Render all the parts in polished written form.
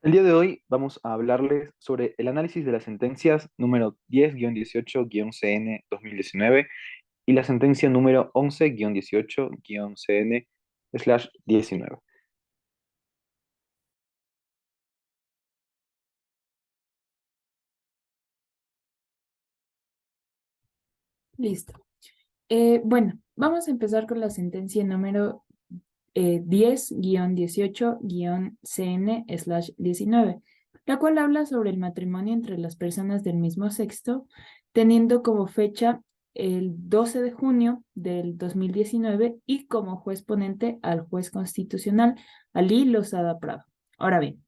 El día de hoy vamos a hablarles sobre el análisis de las sentencias número 10-18-CN 2019 y la sentencia número 11-18-CN/19. Listo. Bueno, vamos a empezar con la sentencia número 10-18-CN/19, la cual habla sobre el matrimonio entre las personas del mismo sexo, teniendo como fecha el 12 de junio del 2019 y como juez ponente al juez constitucional Ali Lozada Prado. Ahora bien,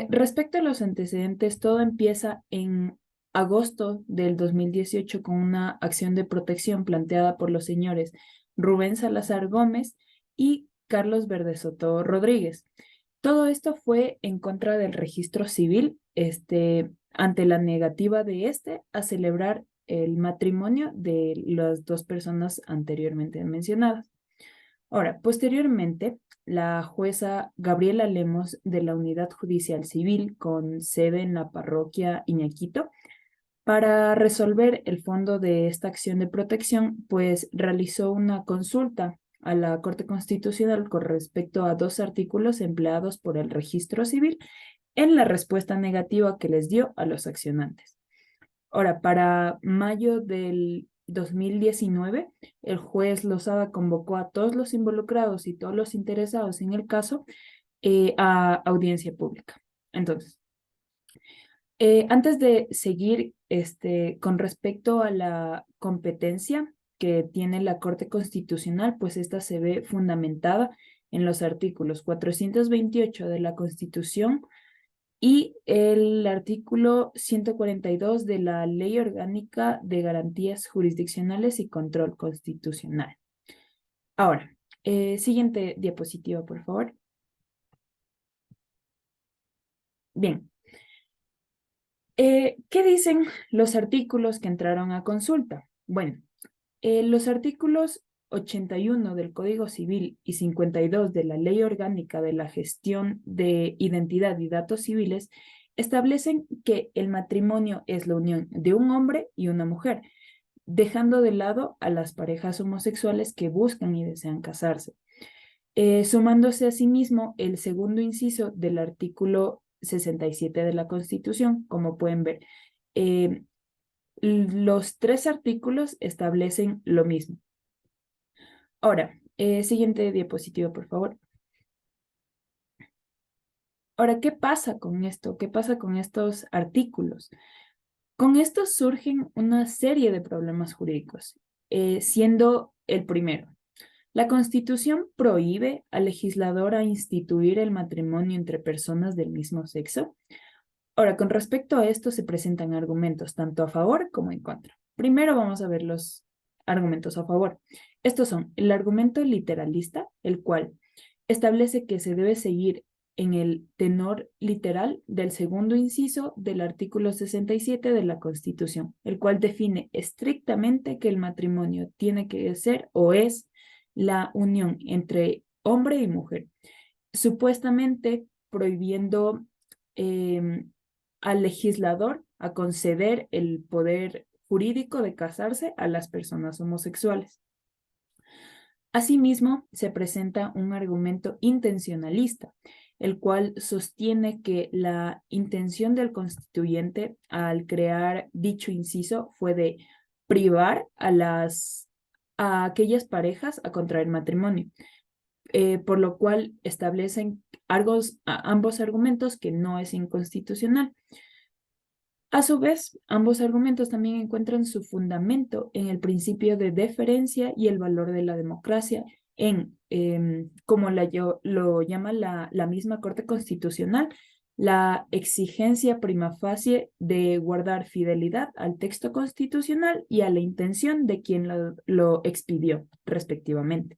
respecto a los antecedentes, todo empieza en agosto del 2018 con una acción de protección planteada por los señores Rubén Salazar Gómez y Carlos Verdesoto Rodríguez. Todo esto fue en contra del registro civil, ante la negativa de a celebrar el matrimonio de las dos personas anteriormente mencionadas. Ahora, posteriormente, la jueza Gabriela Lemos de la Unidad Judicial Civil con sede en la parroquia Iñaquito, para resolver el fondo de esta acción de protección, pues realizó una consulta a la Corte Constitucional con respecto a dos artículos empleados por el registro civil en la respuesta negativa que les dio a los accionantes. Ahora, para mayo del 2019, el juez Lozada convocó a todos los involucrados y todos los interesados en el caso a audiencia pública. Entonces, antes de seguir con respecto a la competencia que tiene la Corte Constitucional, pues esta se ve fundamentada en los artículos 428 de la Constitución y el artículo 142 de la Ley Orgánica de Garantías Jurisdiccionales y Control Constitucional. Ahora, siguiente diapositiva, por favor. Bien, ¿qué dicen los artículos que entraron a consulta? Bueno, los artículos 81 del Código Civil y 52 de la Ley Orgánica de la Gestión de Identidad y Datos Civiles establecen que el matrimonio es la unión de un hombre y una mujer, dejando de lado a las parejas homosexuales que buscan y desean casarse. Sumándose asimismo el segundo inciso del artículo 67 de la Constitución, como pueden ver. Eh, los tres artículos establecen lo mismo. Ahora, siguiente diapositiva, por favor. Ahora, ¿qué pasa con esto? ¿Qué pasa con estos artículos? Con esto surgen una serie de problemas jurídicos, siendo el primero. La Constitución prohíbe al legislador a instituir el matrimonio entre personas del mismo sexo. Ahora, con respecto a esto se presentan argumentos tanto a favor como en contra. Primero vamos a ver los argumentos a favor. Estos son el argumento literalista, el cual establece que se debe seguir en el tenor literal del segundo inciso del artículo 67 de la Constitución, el cual define estrictamente que el matrimonio tiene que ser o es la unión entre hombre y mujer, supuestamente prohibiendo al legislador a conceder el poder jurídico de casarse a las personas homosexuales. Asimismo, se presenta un argumento intencionalista, el cual sostiene que la intención del constituyente al crear dicho inciso fue de privar a aquellas parejas a contraer matrimonio, por lo cual establecen ambos argumentos que no es inconstitucional. A su vez, ambos argumentos también encuentran su fundamento en el principio de deferencia y el valor de la democracia, como lo llama la misma Corte Constitucional, la exigencia prima facie de guardar fidelidad al texto constitucional y a la intención de quien lo expidió, respectivamente.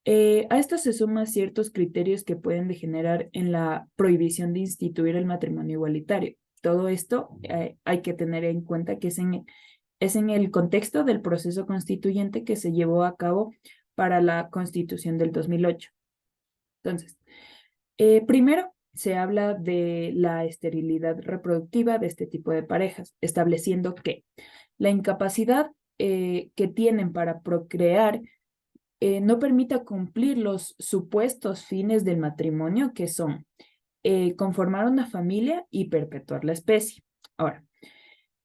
A esto se suman ciertos criterios que pueden degenerar en la prohibición de instituir el matrimonio igualitario. Todo esto hay que tener en cuenta que es en el contexto del proceso constituyente que se llevó a cabo para la Constitución del 2008. Entonces, primero, se habla de la esterilidad reproductiva de este tipo de parejas, estableciendo que la incapacidad que tienen para procrear no permita cumplir los supuestos fines del matrimonio, que son conformar una familia y perpetuar la especie. Ahora,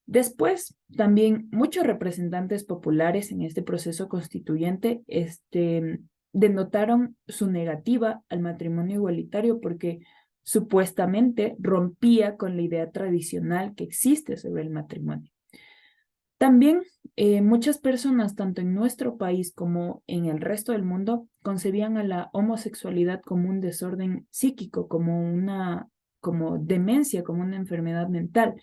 después, también muchos representantes populares en este proceso constituyente denotaron su negativa al matrimonio igualitario porque supuestamente rompía con la idea tradicional que existe sobre el matrimonio. También muchas personas, tanto en nuestro país como en el resto del mundo, concebían a la homosexualidad como un desorden psíquico, como demencia, como una enfermedad mental,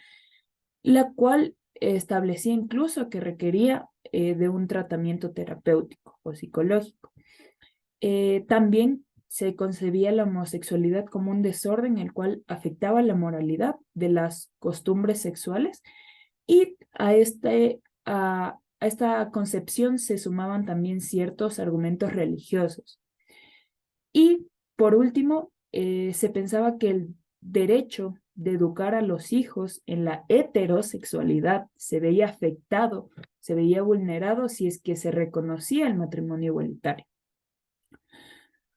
la cual establecía incluso que requería de un tratamiento terapéutico o psicológico. También se concebía la homosexualidad como un desorden el cual afectaba la moralidad de las costumbres sexuales y a esta concepción se sumaban también ciertos argumentos religiosos. Y por último, se pensaba que el derecho de educar a los hijos en la heterosexualidad se veía afectado, se veía vulnerado si es que se reconocía el matrimonio igualitario.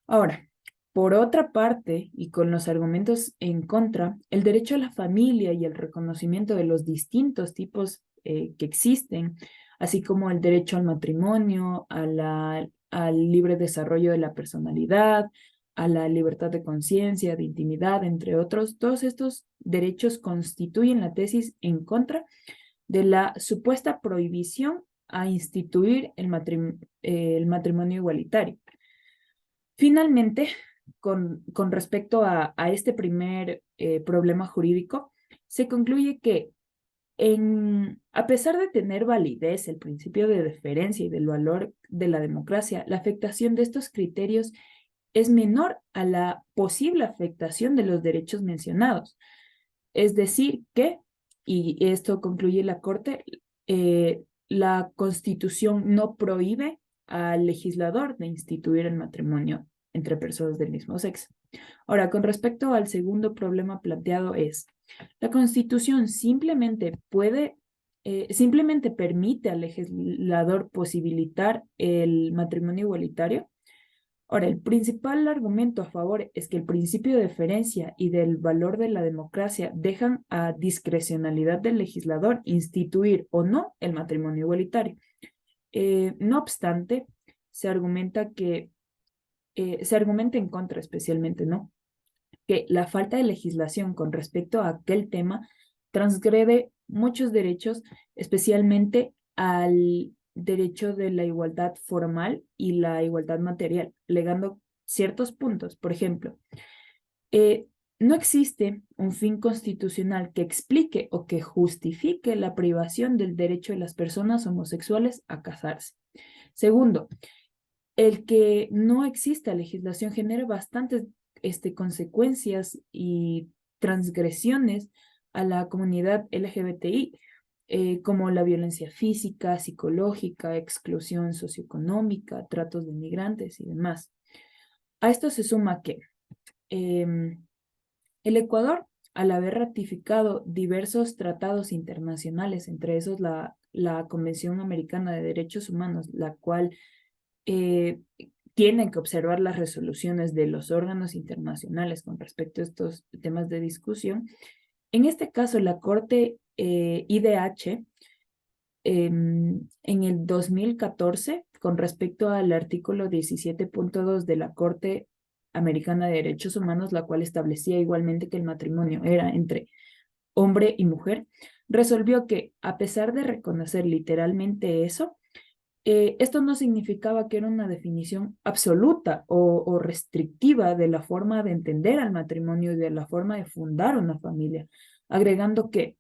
Ahora, por otra parte, y con los argumentos en contra, el derecho a la familia y el reconocimiento de los distintos tipos que existen, así como el derecho al matrimonio, al libre desarrollo de la personalidad, a la libertad de conciencia, de intimidad, entre otros, todos estos derechos constituyen la tesis en contra de la supuesta prohibición a instituir el matrimonio igualitario. Finalmente, con respecto a este primer problema jurídico, se concluye que a pesar de tener validez el principio de deferencia y del valor de la democracia, la afectación de estos criterios es menor a la posible afectación de los derechos mencionados. Es decir, que, y esto concluye la Corte, la Constitución no prohíbe al legislador de instituir el matrimonio entre personas del mismo sexo. Ahora, con respecto al segundo problema planteado es, la Constitución simplemente permite al legislador posibilitar el matrimonio igualitario. Ahora, el principal argumento a favor es que el principio de deferencia y del valor de la democracia dejan a discrecionalidad del legislador instituir o no el matrimonio igualitario. No obstante, se argumenta en contra especialmente, ¿no? Que la falta de legislación con respecto a aquel tema transgrede muchos derechos, especialmente al derecho de la igualdad formal y la igualdad material, legando ciertos puntos. Por ejemplo, no existe un fin constitucional que explique o que justifique la privación del derecho de las personas homosexuales a casarse. Segundo, el que no exista legislación genera bastantes consecuencias y transgresiones a la comunidad LGBTI, como la violencia física, psicológica, exclusión socioeconómica, tratos de migrantes y demás. A esto se suma que el Ecuador, al haber ratificado diversos tratados internacionales, entre esos la Convención Americana de Derechos Humanos, la cual tienen que observar las resoluciones de los órganos internacionales con respecto a estos temas de discusión. En este caso, la Corte IDH, en el 2014, con respecto al artículo 17.2 de la Corte Americana de Derechos Humanos, la cual establecía igualmente que el matrimonio era entre hombre y mujer, resolvió que, a pesar de reconocer literalmente eso, esto no significaba que era una definición absoluta o restrictiva de la forma de entender al matrimonio y de la forma de fundar una familia, agregando que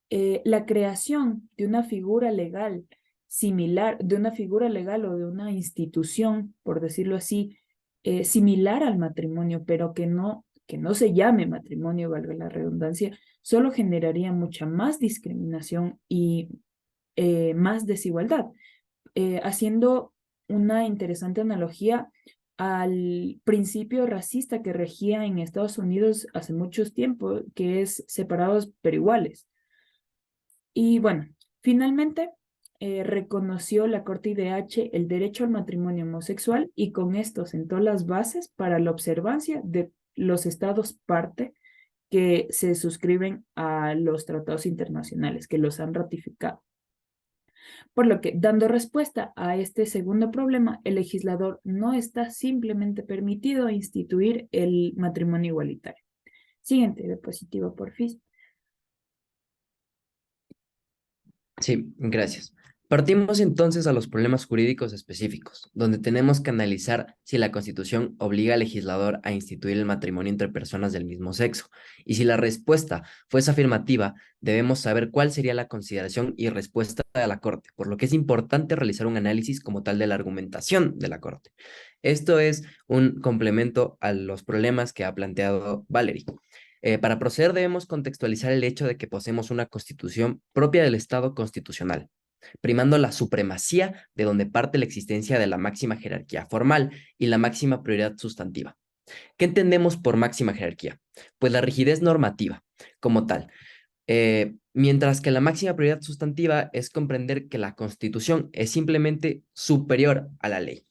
la creación de una figura legal similar, de una figura legal o de una institución, por decirlo así, similar al matrimonio, pero que no se llame matrimonio, valga la redundancia, solo generaría mucha más discriminación y más desigualdad. Haciendo una interesante analogía, al principio racista que regía en Estados Unidos hace mucho tiempo, que es separados pero iguales. Y bueno, finalmente reconoció la Corte IDH el derecho al matrimonio homosexual y con esto sentó las bases para la observancia de los estados parte que se suscriben a los tratados internacionales, que los han ratificado. Por lo que, dando respuesta a este segundo problema, el legislador no está simplemente permitido instituir el matrimonio igualitario. Siguiente diapositiva, por fin. Sí, gracias. Partimos entonces a los problemas jurídicos específicos, donde tenemos que analizar si la Constitución obliga al legislador a instituir el matrimonio entre personas del mismo sexo. Y si la respuesta fuese afirmativa, debemos saber cuál sería la consideración y respuesta de la Corte, por lo que es importante realizar un análisis como tal de la argumentación de la Corte. Esto es un complemento a los problemas que ha planteado Valerie. Para proceder debemos contextualizar el hecho de que poseemos una constitución propia del Estado constitucional, primando la supremacía de donde parte la existencia de la máxima jerarquía formal y la máxima prioridad sustantiva. ¿Qué entendemos por máxima jerarquía? Pues la rigidez normativa como tal. Mientras que la máxima prioridad sustantiva es comprender que la Constitución es simplemente superior a la ley.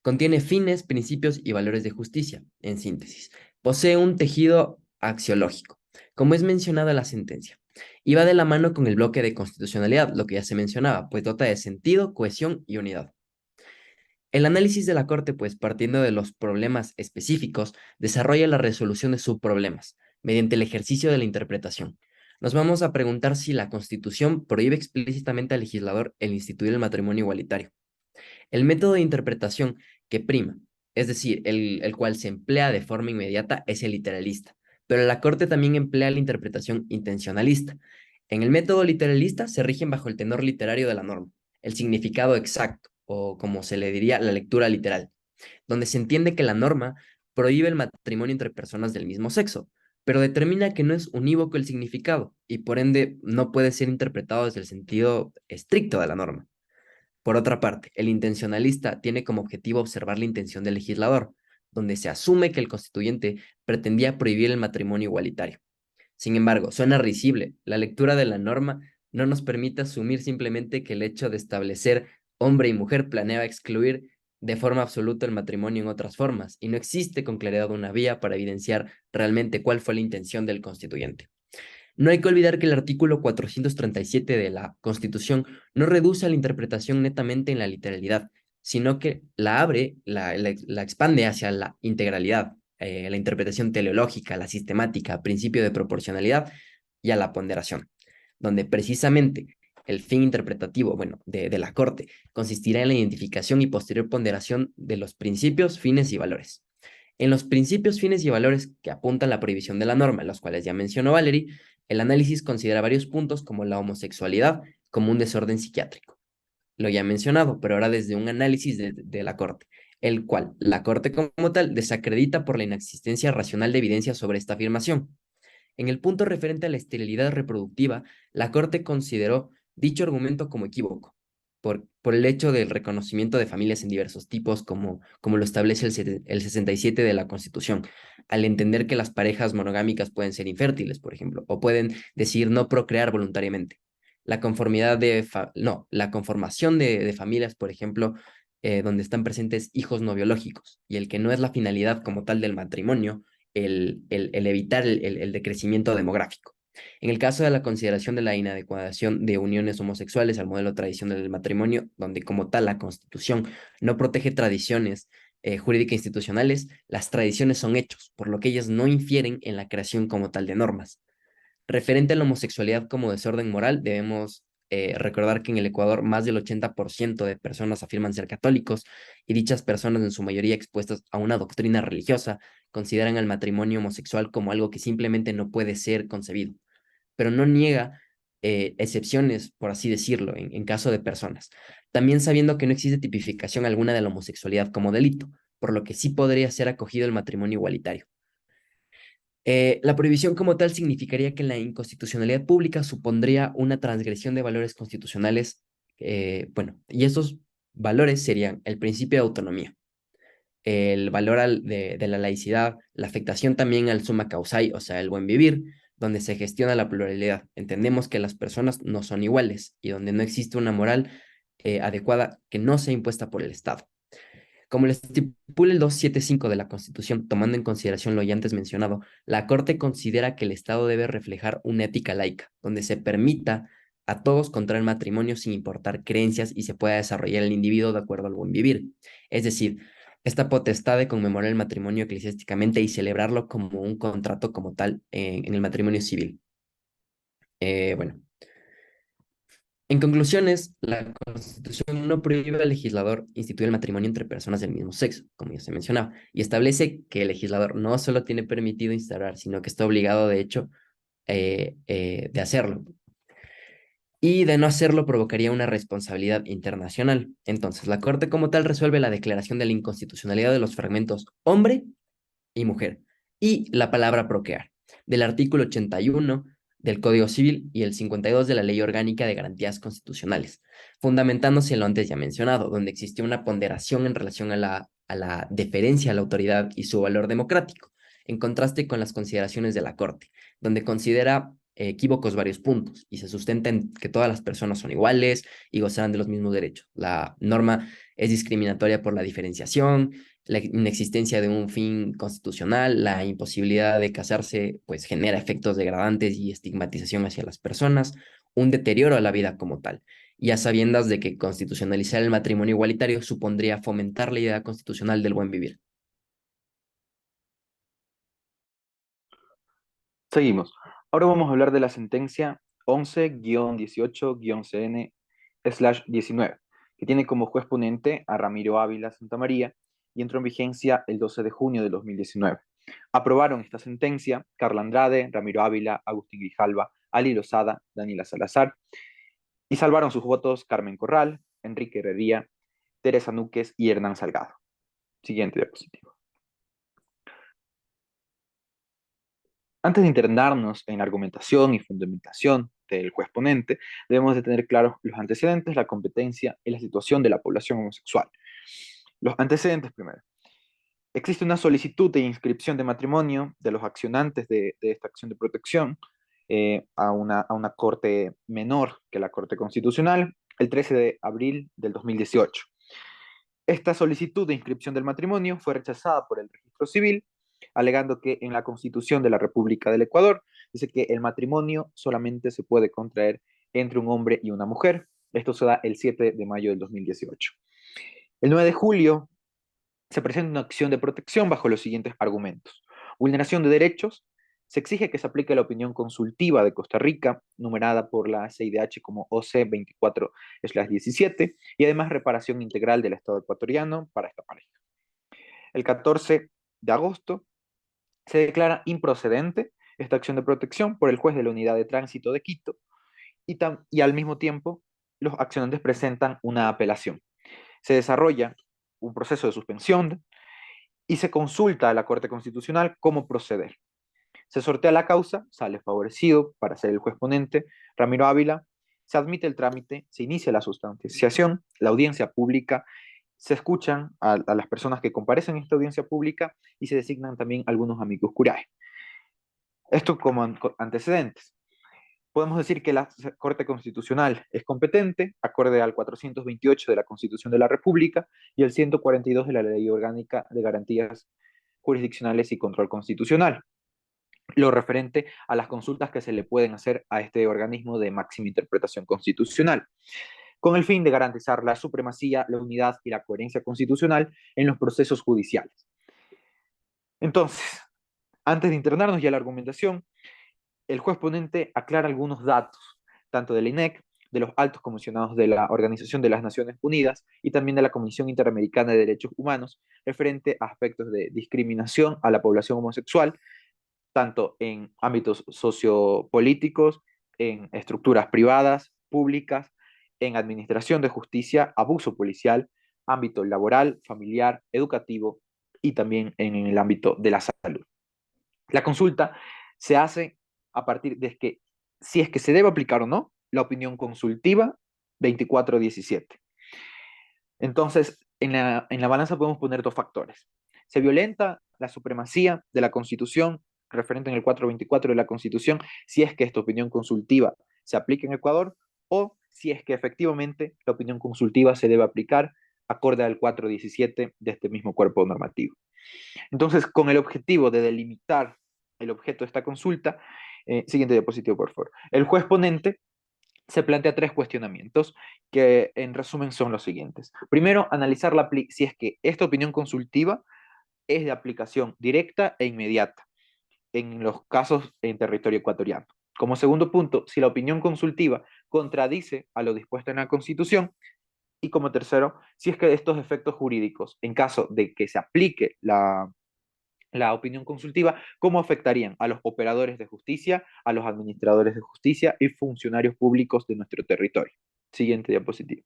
Contiene fines, principios y valores de justicia, en síntesis. Posee un tejido axiológico, como es mencionada en la sentencia, y va de la mano con el bloque de constitucionalidad, lo que ya se mencionaba, pues dota de sentido, cohesión y unidad. El análisis de la Corte, pues partiendo de los problemas específicos, desarrolla la resolución de subproblemas, mediante el ejercicio de la interpretación. Nos vamos a preguntar si la Constitución prohíbe explícitamente al legislador el instituir el matrimonio igualitario. El método de interpretación que prima, es decir, el cual se emplea de forma inmediata, es el literalista, pero la Corte también emplea la interpretación intencionalista. En el método literalista se rigen bajo el tenor literario de la norma, el significado exacto, o como se le diría, la lectura literal, donde se entiende que la norma prohíbe el matrimonio entre personas del mismo sexo, pero determina que no es unívoco el significado y por ende no puede ser interpretado desde el sentido estricto de la norma. Por otra parte, el intencionalista tiene como objetivo observar la intención del legislador, donde se asume que el constituyente pretendía prohibir el matrimonio igualitario. Sin embargo, suena risible. La lectura de la norma no nos permite asumir simplemente que el hecho de establecer hombre y mujer planeaba excluir de forma absoluta el matrimonio en otras formas, y no existe con claridad una vía para evidenciar realmente cuál fue la intención del constituyente. No hay que olvidar que el artículo 437 de la Constitución no reduce a la interpretación netamente en la literalidad, sino que la abre, la expande hacia la integralidad, la interpretación teleológica, la sistemática, principio de proporcionalidad y a la ponderación, donde precisamente el fin interpretativo, bueno, de la Corte consistirá en la identificación y posterior ponderación de los principios, fines y valores. En los principios, fines y valores que apuntan la prohibición de la norma, los cuales ya mencionó Valerie, el análisis considera varios puntos como la homosexualidad como un desorden psiquiátrico. Lo ya mencionado, pero ahora desde un análisis de la Corte, el cual la Corte como tal desacredita por la inexistencia racional de evidencia sobre esta afirmación. En el punto referente a la esterilidad reproductiva, la Corte consideró dicho argumento como equívoco, por el hecho del reconocimiento de familias en diversos tipos, como lo establece el 67 de la Constitución, al entender que las parejas monogámicas pueden ser infértiles, por ejemplo, o pueden decidir no procrear voluntariamente. La conformación de familias, por ejemplo, donde están presentes hijos no biológicos, y el que no es la finalidad como tal del matrimonio, el evitar el decrecimiento demográfico. En el caso de la consideración de la inadecuación de uniones homosexuales al modelo tradicional del matrimonio, donde como tal la Constitución no protege tradiciones jurídicas institucionales, las tradiciones son hechos, por lo que ellas no infieren en la creación como tal de normas. Referente a la homosexualidad como desorden moral, debemos recordar que en el Ecuador más del 80% de personas afirman ser católicos y dichas personas, en su mayoría expuestas a una doctrina religiosa, consideran al matrimonio homosexual como algo que simplemente no puede ser concebido, pero no niega excepciones, por así decirlo, en caso de personas. También sabiendo que no existe tipificación alguna de la homosexualidad como delito, por lo que sí podría ser acogido el matrimonio igualitario. La prohibición como tal significaría que la inconstitucionalidad pública supondría una transgresión de valores constitucionales, bueno, y esos valores serían el principio de autonomía, el valor de la laicidad, la afectación también al summa causae, o sea, el buen vivir, donde se gestiona la pluralidad. Entendemos que las personas no son iguales y donde no existe una moral adecuada que no sea impuesta por el Estado. Como lo estipula el 275 de la Constitución, tomando en consideración lo ya antes mencionado, la Corte considera que el Estado debe reflejar una ética laica, donde se permita a todos contraer matrimonio sin importar creencias y se pueda desarrollar el individuo de acuerdo al buen vivir. Es decir, esta potestad de conmemorar el matrimonio eclesiásticamente y celebrarlo como un contrato como tal en el matrimonio civil. Bueno, en conclusiones, la Constitución no prohíbe al legislador instituir el matrimonio entre personas del mismo sexo, como ya se mencionaba, y establece que el legislador no solo tiene permitido instaurar, sino que está obligado, de hecho, de hacerlo. Y de no hacerlo provocaría una responsabilidad internacional. Entonces, la Corte como tal resuelve la declaración de la inconstitucionalidad de los fragmentos hombre y mujer, y la palabra procrear, del artículo 81 del Código Civil y el 52 de la Ley Orgánica de Garantías Constitucionales, fundamentándose en lo antes ya mencionado, donde existió una ponderación en relación a la deferencia a la autoridad y su valor democrático, en contraste con las consideraciones de la Corte, donde considera equívocos varios puntos y se sustenta en que todas las personas son iguales y gozarán de los mismos derechos. La norma es discriminatoria por la diferenciación, la inexistencia de un fin constitucional, la imposibilidad de casarse, pues genera efectos degradantes y estigmatización hacia las personas, un deterioro a la vida como tal. Y a sabiendas de que constitucionalizar el matrimonio igualitario supondría fomentar la idea constitucional del buen vivir. Seguimos. Ahora vamos a hablar de la sentencia 11-18-CN/19, que tiene como juez ponente a Ramiro Ávila Santamaría y entró en vigencia el 12 de junio de 2019. Aprobaron esta sentencia Carla Andrade, Ramiro Ávila, Agustín Grijalva, Ali Lozada, Daniela Salazar, y salvaron sus votos Carmen Corral, Enrique Herrería, Teresa Núquez y Hernán Salgado. Siguiente diapositiva. Antes de internarnos en la argumentación y fundamentación del juez ponente, debemos de tener claros los antecedentes, la competencia y la situación de la población homosexual. Los antecedentes primero. Existe una solicitud de inscripción de matrimonio de los accionantes de esta acción de protección a una corte menor que la Corte Constitucional el 13 de abril del 2018. Esta solicitud de inscripción del matrimonio fue rechazada por el registro civil, alegando que en la Constitución de la República del Ecuador dice que el matrimonio solamente se puede contraer entre un hombre y una mujer. Esto se da el 7 de mayo del 2018. El 9 de julio se presenta una acción de protección bajo los siguientes argumentos. Vulneración de derechos. Se exige que se aplique la opinión consultiva de Costa Rica, numerada por la CIDH como OC 24/17, y además reparación integral del Estado ecuatoriano para esta pareja. El 14 de agosto se declara improcedente esta acción de protección por el juez de la Unidad de Tránsito de Quito y al mismo tiempo los accionantes presentan una apelación. Se desarrolla un proceso de suspensión y se consulta a la Corte Constitucional cómo proceder. Se sortea la causa, sale favorecido para ser el juez ponente Ramiro Ávila, se admite el trámite, se inicia la sustanciación, la audiencia pública, se escuchan a las personas que comparecen en esta audiencia pública y se designan también algunos amigos curae. Esto como antecedentes. Podemos decir que la Corte Constitucional es competente, acorde al 428 de la Constitución de la República y el 142 de la Ley Orgánica de Garantías Jurisdiccionales y Control Constitucional, lo referente a las consultas que se le pueden hacer a este organismo de máxima interpretación constitucional, con el fin de garantizar la supremacía, la unidad y la coherencia constitucional en los procesos judiciales. Entonces, antes de internarnos ya a la argumentación, el juez ponente aclara algunos datos, tanto del INEC, de los altos comisionados de la Organización de las Naciones Unidas y también de la Comisión Interamericana de Derechos Humanos, referente a aspectos de discriminación a la población homosexual, tanto en ámbitos sociopolíticos, en estructuras privadas, públicas, en administración de justicia, abuso policial, ámbito laboral, familiar, educativo y también en el ámbito de la salud. La consulta se hace a partir de que si es que se debe aplicar o no la opinión consultiva 24/17. Entonces, en la balanza podemos poner dos factores. se violenta la supremacía de la Constitución, referente en el 424 de la Constitución, si es que esta opinión consultiva se aplica en Ecuador, o si es que efectivamente la opinión consultiva se debe aplicar acorde al 417 de este mismo cuerpo normativo. Entonces, con el objetivo de delimitar el objeto de esta consulta, siguiente diapositiva, por favor. El juez ponente se plantea tres cuestionamientos que en resumen son los siguientes. Primero, analizar si es que esta opinión consultiva es de aplicación directa e inmediata en los casos en territorio ecuatoriano. Como segundo punto, si la opinión consultiva contradice a lo dispuesto en la Constitución. Y como tercero, si es que estos efectos jurídicos, en caso de que se aplique la opinión consultiva, cómo afectarían a los operadores de justicia, a los administradores de justicia y funcionarios públicos de nuestro territorio. Siguiente diapositiva.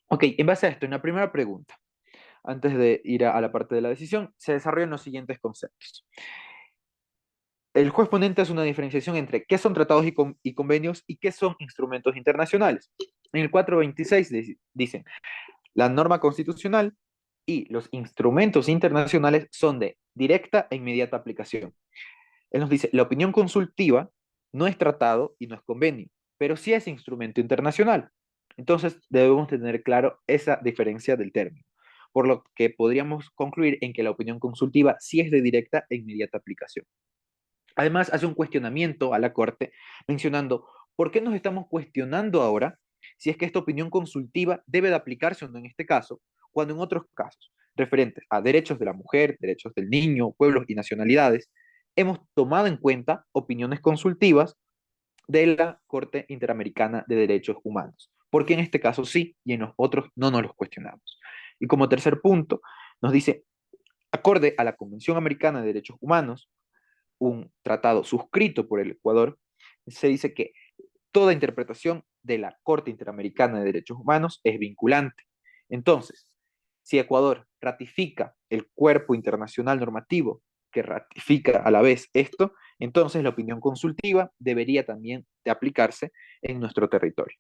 Ok, en base a esto, en la primera pregunta, antes de ir a la parte de la decisión, se desarrollan los siguientes conceptos. El juez ponente hace una diferenciación entre qué son tratados y convenios y qué son instrumentos internacionales. En el 426 dicen, la norma constitucional y los instrumentos internacionales son de directa e inmediata aplicación. Él nos dice, la opinión consultiva no es tratado y no es convenio, pero sí es instrumento internacional. Entonces debemos tener claro esa diferencia del término, por lo que podríamos concluir en que la opinión consultiva sí es de directa e inmediata aplicación. Además, hace un cuestionamiento a la Corte mencionando por qué nos estamos cuestionando ahora si es que esta opinión consultiva debe de aplicarse o no en este caso, cuando en otros casos, referentes a derechos de la mujer, derechos del niño, pueblos y nacionalidades, hemos tomado en cuenta opiniones consultivas de la Corte Interamericana de Derechos Humanos. Porque en este caso sí y en los otros no nos los cuestionamos. Y como tercer punto, nos dice, acorde a la Convención Americana de Derechos Humanos, un tratado suscrito por el Ecuador, se dice que toda interpretación de la Corte Interamericana de Derechos Humanos es vinculante. Entonces, si Ecuador ratifica el cuerpo internacional normativo que ratifica a la vez esto, entonces la opinión consultiva debería también de aplicarse en nuestro territorio.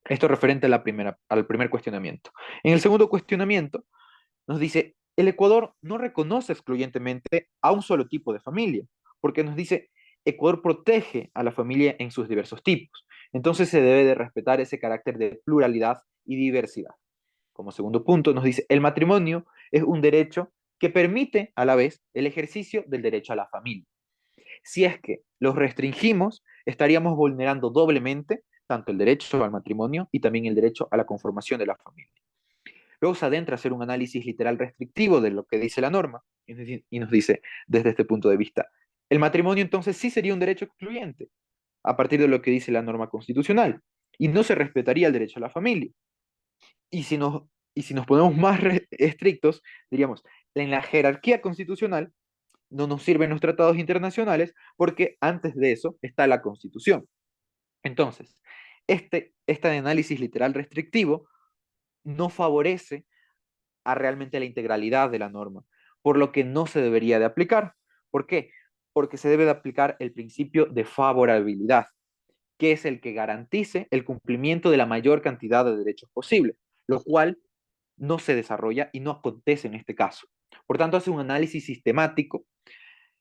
Esto referente a al primer cuestionamiento. En el segundo cuestionamiento nos dice, el Ecuador no reconoce excluyentemente a un solo tipo de familia, porque nos dice, Ecuador protege a la familia en sus diversos tipos. Entonces se debe de respetar ese carácter de pluralidad y diversidad. Como segundo punto nos dice, el matrimonio es un derecho que permite a la vez el ejercicio del derecho a la familia. Si es que los restringimos, estaríamos vulnerando doblemente tanto el derecho al matrimonio y también el derecho a la conformación de la familia. Luego se adentra a hacer un análisis literal restrictivo de lo que dice la norma y nos dice, desde este punto de vista, el matrimonio entonces sí sería un derecho excluyente a partir de lo que dice la norma constitucional y no se respetaría el derecho a la familia. Y si nos, y si nos ponemos más estrictos, diríamos, en la jerarquía constitucional no nos sirven los tratados internacionales porque antes de eso está la Constitución. Entonces, este análisis literal restrictivo no favorece a realmente la integralidad de la norma, por lo que no se debería de aplicar. ¿Por qué? Porque se debe de aplicar el principio de favorabilidad, que es el que garantice el cumplimiento de la mayor cantidad de derechos posible, lo cual no se desarrolla y no acontece en este caso. Por tanto, hace un análisis sistemático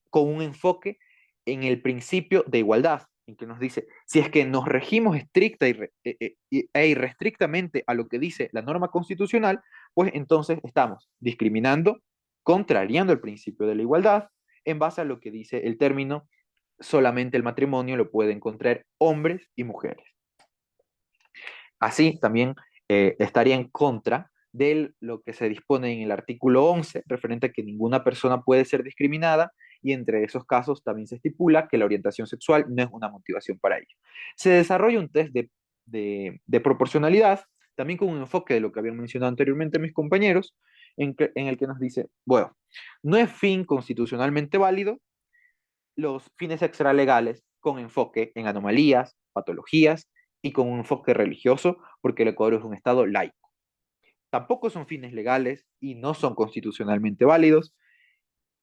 con un enfoque en el principio de igualdad, en que nos dice, si es que nos regimos estricta e irrestrictamente a lo que dice la norma constitucional, pues entonces estamos discriminando, contrariando el principio de la igualdad, en base a lo que dice el término, solamente el matrimonio lo pueden contraer hombres y mujeres. Así también estaría en contra de lo que se dispone en el artículo 11, referente a que ninguna persona puede ser discriminada, y entre esos casos también se estipula que la orientación sexual no es una motivación para ello. Se desarrolla un test de proporcionalidad, también con un enfoque de lo que habían mencionado anteriormente mis compañeros, en el que nos dice, bueno, no es fin constitucionalmente válido los fines extralegales con enfoque en anomalías, patologías y con un enfoque religioso, porque el Ecuador es un estado laico. Tampoco son fines legales y no son constitucionalmente válidos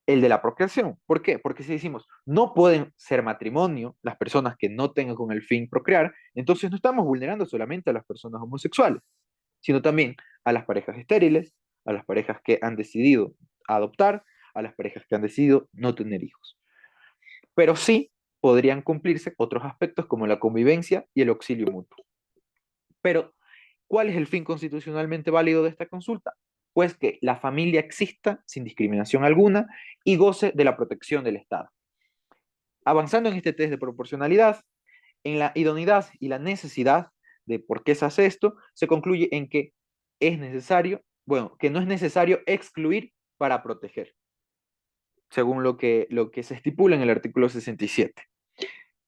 el de la procreación. ¿Por qué? Porque si decimos no pueden ser matrimonio las personas que no tengan con el fin procrear, entonces no estamos vulnerando solamente a las personas homosexuales, sino también a las parejas estériles, a las parejas que han decidido adoptar, a las parejas que han decidido no tener hijos. Pero sí podrían cumplirse otros aspectos como la convivencia y el auxilio mutuo. Pero, ¿cuál es el fin constitucionalmente válido de esta consulta? Pues que la familia exista sin discriminación alguna y goce de la protección del Estado. Avanzando en este test de proporcionalidad, en la idoneidad y la necesidad de por qué se hace esto, se concluye en que es necesario, bueno, que no es necesario excluir para proteger, según lo que se estipula en el artículo 67.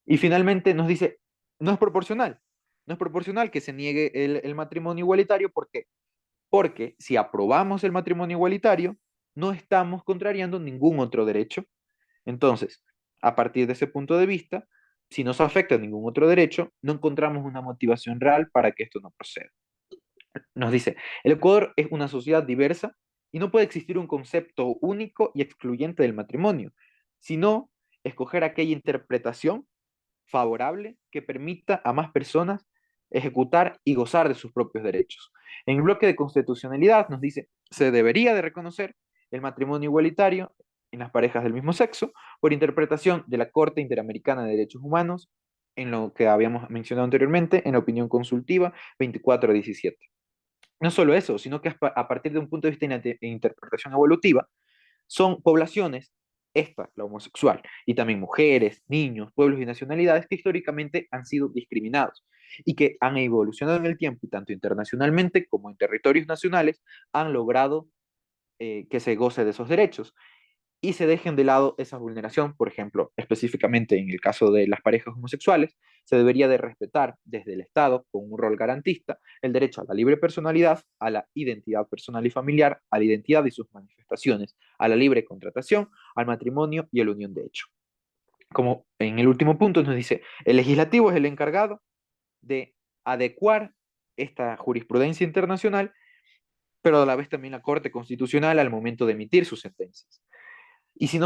Y finalmente nos dice, no es proporcional, no es proporcional que se niegue el matrimonio igualitario. ¿Por qué? Porque si aprobamos el matrimonio igualitario, no estamos contrariando ningún otro derecho. Entonces, a partir de ese punto de vista, si no se afecta ningún otro derecho, no encontramos una motivación real para que esto no proceda. Nos dice, el Ecuador es una sociedad diversa y no puede existir un concepto único y excluyente del matrimonio, sino escoger aquella interpretación favorable que permita a más personas ejecutar y gozar de sus propios derechos. En el bloque de constitucionalidad nos dice, se debería de reconocer el matrimonio igualitario en las parejas del mismo sexo por interpretación de la Corte Interamericana de Derechos Humanos, en lo que habíamos mencionado anteriormente, en la opinión consultiva 24/17. No solo eso, sino que a partir de un punto de vista de interpretación evolutiva, son poblaciones, esta, la homosexual, y también mujeres, niños, pueblos y nacionalidades que históricamente han sido discriminados y que han evolucionado en el tiempo y tanto internacionalmente como en territorios nacionales han logrado que se goce de esos derechos y se dejen de lado esa vulneración. Por ejemplo, específicamente en el caso de las parejas homosexuales, se debería de respetar desde el Estado, con un rol garantista, el derecho a la libre personalidad, a la identidad personal y familiar, a la identidad y sus manifestaciones, a la libre contratación, al matrimonio y a la unión de hecho. Como en el último punto nos dice, el legislativo es el encargado de adecuar esta jurisprudencia internacional, pero a la vez también la Corte Constitucional al momento de emitir sus sentencias. Y si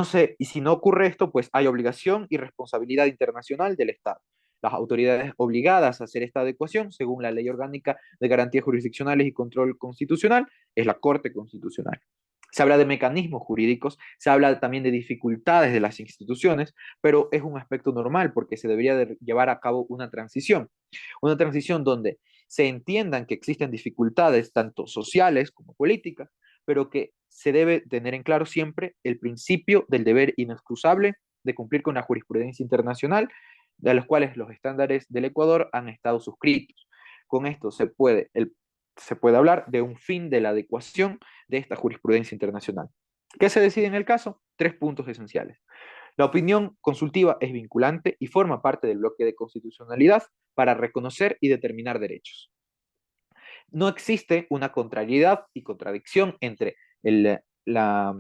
no ocurre esto, pues hay obligación y responsabilidad internacional del Estado. Las autoridades obligadas a hacer esta adecuación, según la Ley Orgánica de Garantías Jurisdiccionales y Control Constitucional, es la Corte Constitucional. Se habla de mecanismos jurídicos, se habla también de dificultades de las instituciones, pero es un aspecto normal porque se debería de llevar a cabo una transición donde se entiendan que existen dificultades tanto sociales como políticas, pero que se debe tener en claro siempre el principio del deber inexcusable de cumplir con la jurisprudencia internacional, de los cuales los estándares del Ecuador han estado suscritos. Con esto se puede hablar de un fin de la adecuación de esta jurisprudencia internacional. ¿Qué se decide en el caso? 3 puntos esenciales. La opinión consultiva es vinculante y forma parte del bloque de constitucionalidad para reconocer y determinar derechos. No existe una contrariedad y contradicción entre la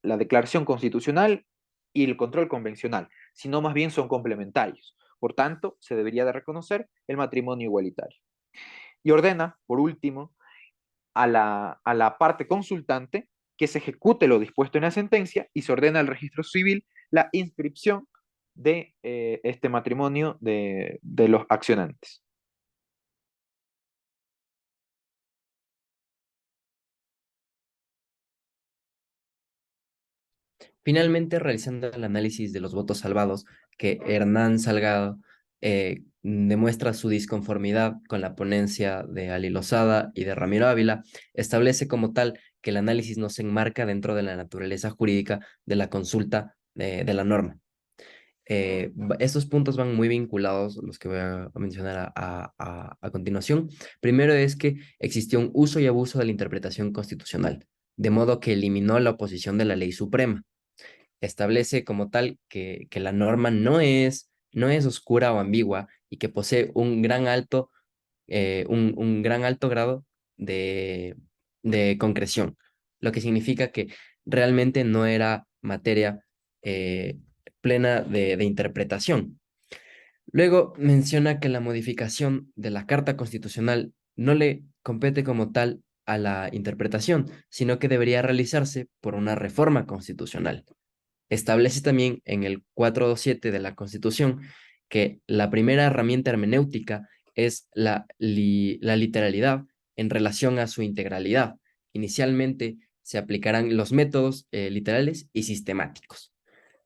declaración constitucional y el control convencional, sino más bien son complementarios. Por tanto, se debería de reconocer el matrimonio igualitario. Y ordena, por último, a la parte consultante que se ejecute lo dispuesto en la sentencia y se ordena al registro civil la inscripción de este matrimonio de los accionantes. Finalmente, realizando el análisis de los votos salvados, que Hernán Salgado demuestra su disconformidad con la ponencia de Ali Lozada y de Ramiro Ávila, establece como tal que el análisis no se enmarca dentro de la naturaleza jurídica de la consulta de la norma. Estos puntos van muy vinculados, los que voy a mencionar a continuación. Primero es que existió un uso y abuso de la interpretación constitucional, de modo que eliminó la oposición de la ley suprema. Establece como tal que la norma no es oscura o ambigua y que posee un gran alto grado de, de concreción, lo que significa que realmente no era materia eh, plena de interpretación. Luego menciona que la modificación de la Carta Constitucional no le compete como tal a la interpretación, sino que debería realizarse por una reforma constitucional. Establece también en el 427 de la Constitución que la primera herramienta hermenéutica es la literalidad en relación a su integralidad, Inicialmente se aplicarán los métodos literales y sistemáticos.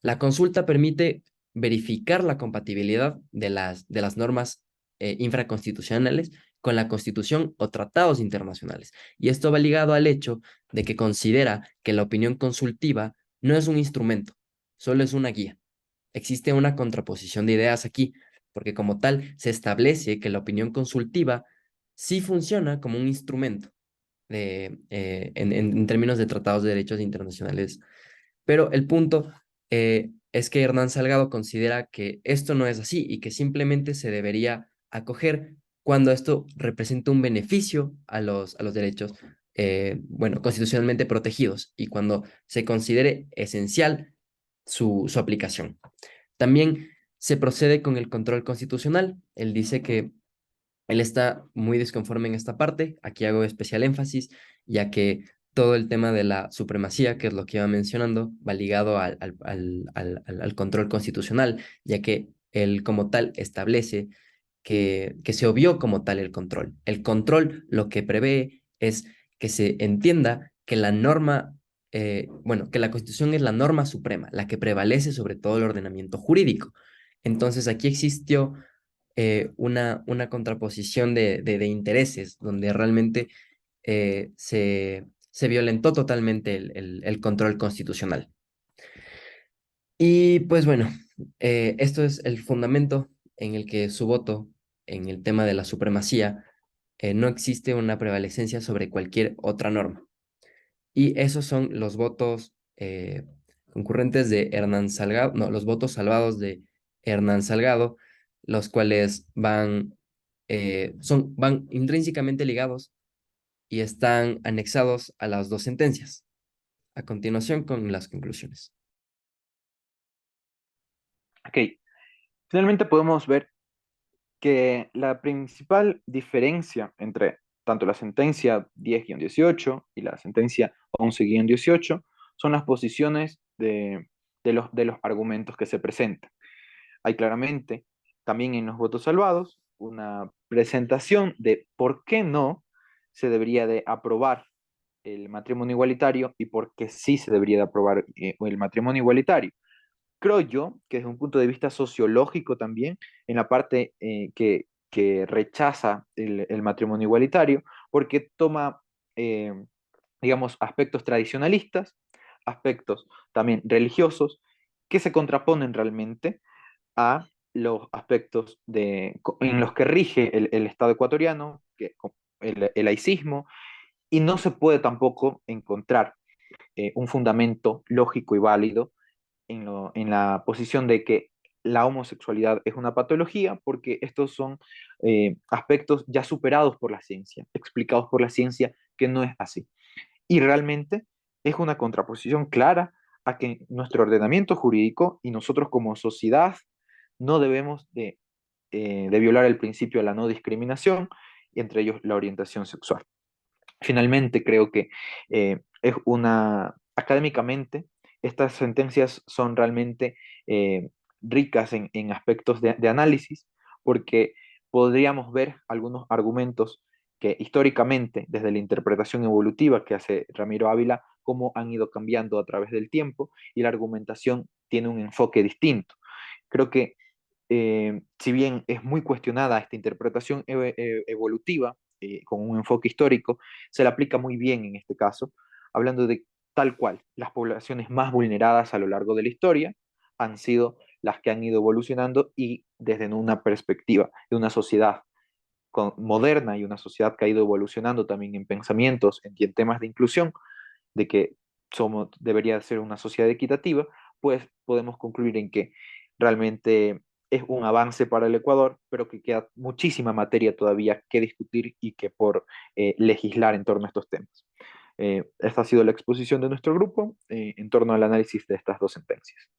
La consulta permite verificar la compatibilidad de las normas infraconstitucionales con la Constitución o tratados internacionales. Y esto va ligado al hecho de que considera que la opinión consultiva no es un instrumento, solo es una guía. Existe una contraposición de ideas aquí, porque como tal se establece que la opinión consultiva sí funciona como un instrumento en términos de tratados de derechos internacionales. Pero el punto es que Hernán Salgado considera que esto no es así y que simplemente se debería acoger cuando esto representa un beneficio a los derechos, bueno, constitucionalmente protegidos y cuando se considere esencial su aplicación. También se procede con el control constitucional. Él dice que él está muy desconforme en esta parte. Aquí hago especial énfasis, ya que todo el tema de la supremacía, que es lo que iba mencionando, va ligado al control constitucional, ya que él como tal establece que se obvió como tal el control. El control lo que prevé es que se entienda que la norma, bueno, que la Constitución es la norma suprema, la que prevalece sobre todo el ordenamiento jurídico. Entonces aquí existió una contraposición de intereses, donde realmente se violentó totalmente el control constitucional. Y pues bueno, esto es el fundamento en el que su voto en el tema de la supremacía no existe una prevalecencia sobre cualquier otra norma. Y esos son los votos concurrentes de Hernán Salgado, no, los votos salvados de Hernán Salgado, los cuales van intrínsecamente ligados y están anexados a las dos sentencias. A continuación con las conclusiones. Ok, finalmente podemos ver que la principal diferencia entre tanto la sentencia 10-18 y la sentencia 11-18 son las posiciones de los argumentos que se presentan. Hay claramente también en los votos salvados una presentación de por qué no se debería de aprobar el matrimonio igualitario y por qué sí se debería de aprobar el matrimonio igualitario. Creo yo que desde un punto de vista sociológico también, en la parte que rechaza el matrimonio igualitario, porque toma, eh, digamos, aspectos tradicionalistas, aspectos también religiosos, que se contraponen realmente a los aspectos en los que rige el Estado ecuatoriano, el laicismo, y no se puede tampoco encontrar un fundamento lógico y válido en la posición de que la homosexualidad es una patología, porque estos son aspectos ya superados por la ciencia, explicados por la ciencia que no es así. Y realmente es una contraposición clara a que nuestro ordenamiento jurídico y nosotros como sociedad no debemos de violar el principio de la no discriminación, y entre ellos la orientación sexual. Finalmente, creo que académicamente, estas sentencias son realmente ricas en aspectos de análisis, porque podríamos ver algunos argumentos que históricamente, desde la interpretación evolutiva que hace Ramiro Ávila, cómo han ido cambiando a través del tiempo y la argumentación tiene un enfoque distinto. Creo que si bien es muy cuestionada esta interpretación evolutiva con un enfoque histórico, se la aplica muy bien en este caso, hablando de tal cual, las poblaciones más vulneradas a lo largo de la historia han sido las que han ido evolucionando y desde una perspectiva de una sociedad moderna y una sociedad que ha ido evolucionando también en pensamientos y en temas de inclusión, de que debería ser una sociedad equitativa, pues podemos concluir en que realmente es un avance para el Ecuador, pero que queda muchísima materia todavía que discutir y que por legislar en torno a estos temas. Esta ha sido la exposición de nuestro grupo en torno al análisis de estas dos sentencias.